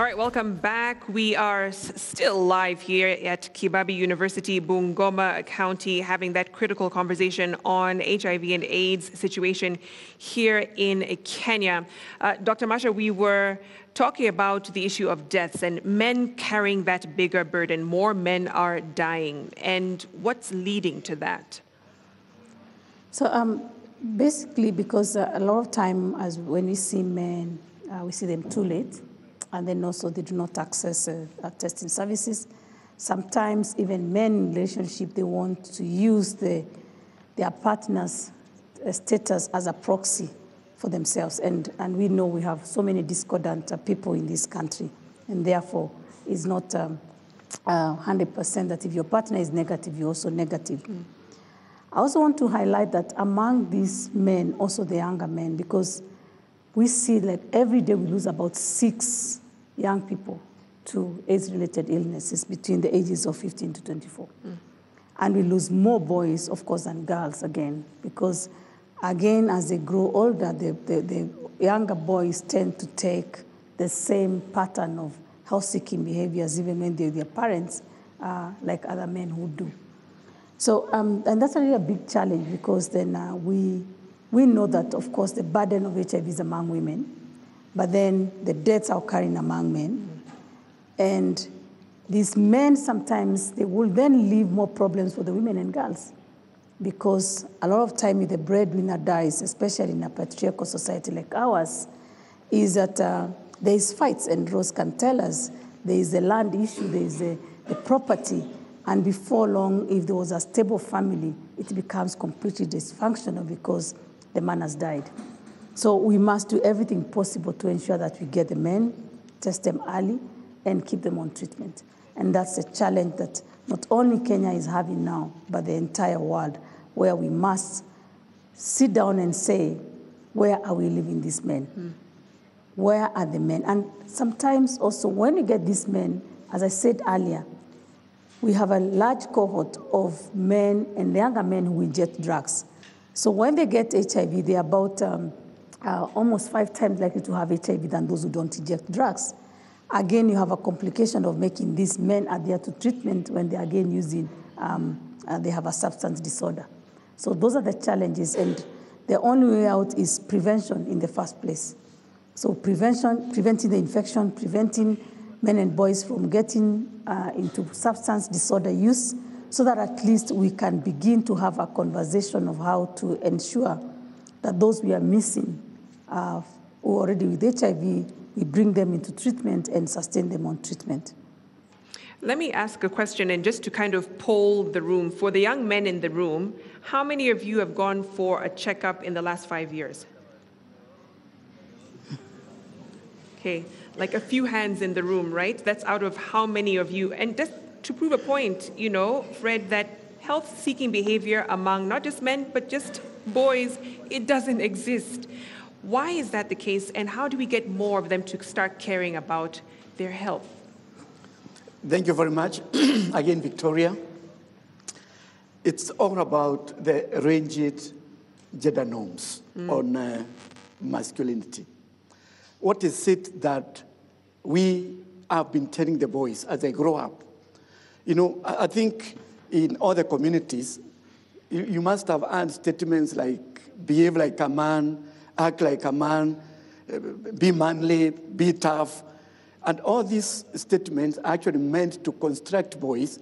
All right, welcome back. We are still live here at Kibabi University, Bungoma County, having that critical conversation on HIV and AIDS situation here in Kenya. Dr. Masha, we were talking about the issue of deaths and men carrying that bigger burden. More men are dying. And what's leading to that? So basically, because a lot of time, as when we see men, we see them too late. And then also they do not access testing services. Sometimes even men in relationship, they want to use their partner's status as a proxy for themselves. And we know we have so many discordant people in this country. And therefore, it's not 100% that if your partner is negative, you're also negative. Mm. I also want to highlight that among these men, also the younger men, because we see that every day we lose about 6 young people to AIDS-related illnesses between the ages of 15 to 24. Mm. And we lose more boys, of course, than girls again, because, again, as they grow older, the younger boys tend to take the same pattern of health-seeking behaviors, even when they're their parents, like other men who do. So, and that's really a big challenge, because then we know that, of course, the burden of HIV is among women, but then the deaths are occurring among men. And these men sometimes, they will then leave more problems for the women and girls, because a lot of time if the breadwinner dies, especially in a patriarchal society like ours, is that there is fights, and Rose can tell us, there is a land issue, there is a property, and before long, if there was a stable family, it becomes completely dysfunctional because the man has died. So we must do everything possible to ensure that we get the men, test them early, and keep them on treatment. And that's a challenge that not only Kenya is having now, but the entire world, where we must sit down and say, where are we leaving these men? Mm. Where are the men? And sometimes also when we get these men, as I said earlier, we have a large cohort of men and younger men who inject drugs. So when they get HIV, they're about almost 5 times likely to have HIV than those who don't inject drugs. Again, you have a complication of making these men adhere to treatment when they're again using, they have a substance disorder. So those are the challenges, and the only way out is prevention in the first place. So preventing the infection, preventing men and boys from getting into substance disorder use, so that at least we can begin to have a conversation of how to ensure that those we are missing who are already with HIV, we bring them into treatment and sustain them on treatment. Let me ask a question, and just to kind of poll the room. For the young men in the room, how many of you have gone for a checkup in the last 5 years? Okay, like a few hands in the room, right? That's out of how many of you? And just to prove a point, you know, Fred, that health-seeking behavior among not just men, but just boys, it doesn't exist. Why is that the case, and how do we get more of them to start caring about their health? Thank you very much. Again, Victoria. It's all about the rigid gender norms on masculinity. What is it that we have been telling the boys as they grow up? You know, I think in other communities, you must have heard statements like, behave like a man, act like a man, be manly, be tough. And all these statements are actually meant to construct boys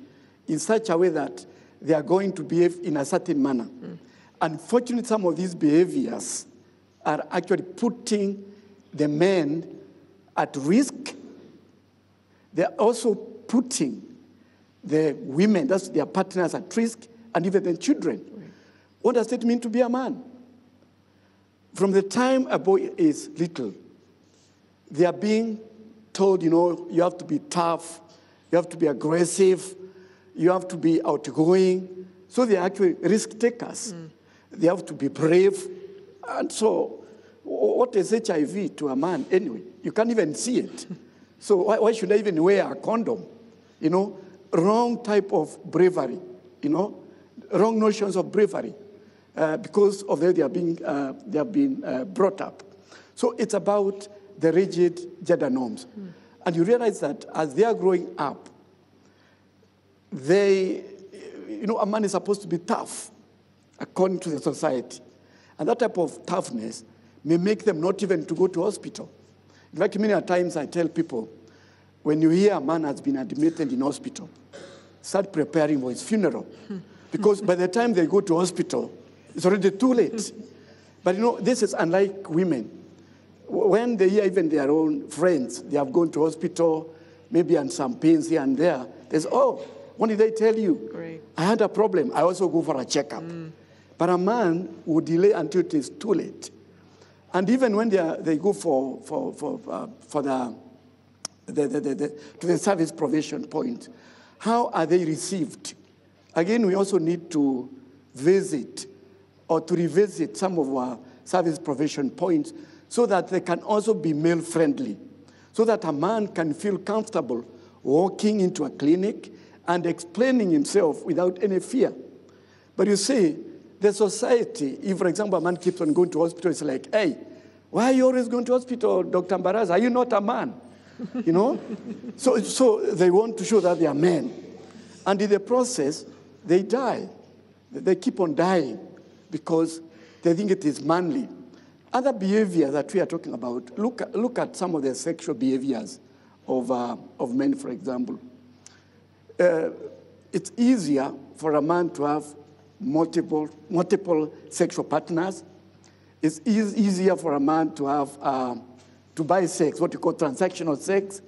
in such a way that they are going to behave in a certain manner. Mm. Unfortunately, some of these behaviors are actually putting the men at risk. They're also putting the women, that's their partners, at risk, and even the children. Right. What does it mean to be a man? From the time a boy is little, they are being told, you know, you have to be tough, you have to be aggressive, you have to be outgoing. So they are actually risk takers. Mm. They have to be brave. And so, what is HIV to a man anyway? You can't even see it. So why should I even wear a condom? You know, wrong type of bravery, you know, wrong notions of bravery. Because of that they have been brought up. So it's about the rigid gender norms. Mm. And you realize that as they are growing up, a man is supposed to be tough according to the society. And that type of toughness may make them not even to go to hospital. In fact, many times I tell people, when you hear a man has been admitted in hospital, start preparing for his funeral. Because by the time they go to hospital, it's already too late. But this is unlike women. When they hear even their own friends, they have gone to hospital, maybe and some pains here and there, they say, oh, what did they tell you? Right. I had a problem. I also go for a checkup. But a man will delay until it is too late. And even when they go to the service provision point, how are they received? Again, we also need to visit or to revisit some of our service provision points so that they can also be male-friendly, so that a man can feel comfortable walking into a clinic and explaining himself without any fear. But you see, the society, if, for example, a man keeps on going to hospital, it's like, hey, why are you always going to hospital, Dr. Mbaraza? Are you not a man? So they want to show that they are men. And in the process, they die. They keep on dying because they think it is manly. Other behavior that we are talking about, look at some of the sexual behaviors of men, for example. It's easier for a man to have multiple sexual partners. It's easier for a man to have to buy sex, what you call transactional sex.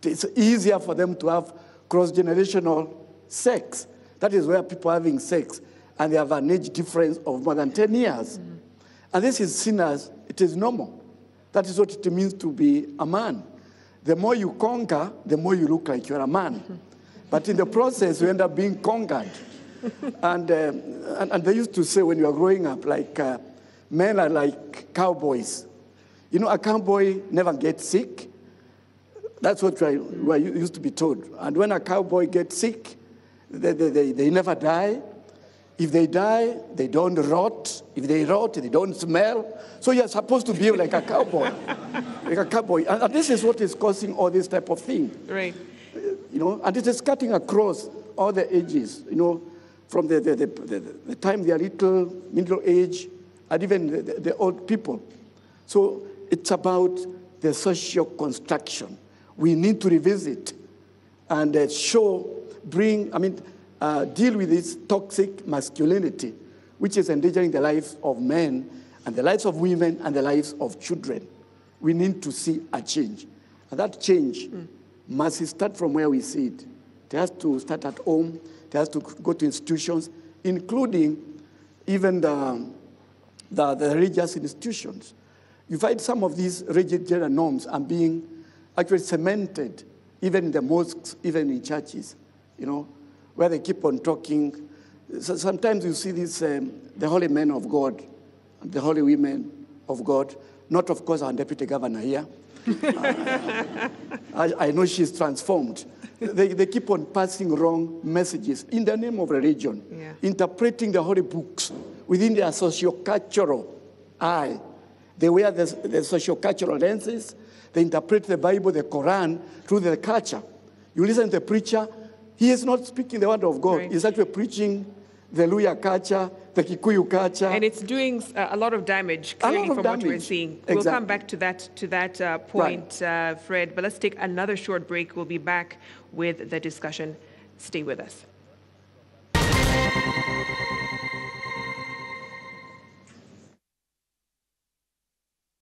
It's easier for them to have cross-generational sex. That is where people are having sex, and they have an age difference of more than 10 years. And this is seen as, it is normal. That is what it means to be a man. The more you conquer, the more you look like you're a man. But in the process, you end up being conquered. And they used to say when you are growing up, like, men are like cowboys. A cowboy never gets sick. That's what we used to be told. And when a cowboy gets sick, they never die. If they die, they don't rot. If they rot, they don't smell. So you're supposed to behave like a cowboy. Like a cowboy. And this is what is causing all this type of thing. Right. And it is cutting across all the ages, from the time they are little, middle age, and even the old people. So it's about the social construction. We need to revisit and deal with this toxic masculinity, which is endangering the lives of men and the lives of women and the lives of children. We need to see a change. And that change must start from where we see it. It has to start at home. It has to go to institutions, including even the religious institutions. You find some of these rigid gender norms are being actually cemented, even in the mosques, even in churches, where they keep on talking. So sometimes you see this, the holy men of God, the holy women of God, not, of course, our deputy governor here. I know she's transformed. They keep on passing wrong messages in the name of religion, interpreting the holy books within their socio-cultural eye. They wear the socio-cultural lenses. They interpret the Bible, the Quran, through the culture. You listen to the preacher, he is not speaking the word of God. Right. He's actually preaching the Luya culture, the Kikuyu culture. And it's doing a lot of damage, clearly, from what we're seeing. Exactly. We'll come back to that point, right. Fred, but let's take another short break. We'll be back with the discussion. Stay with us.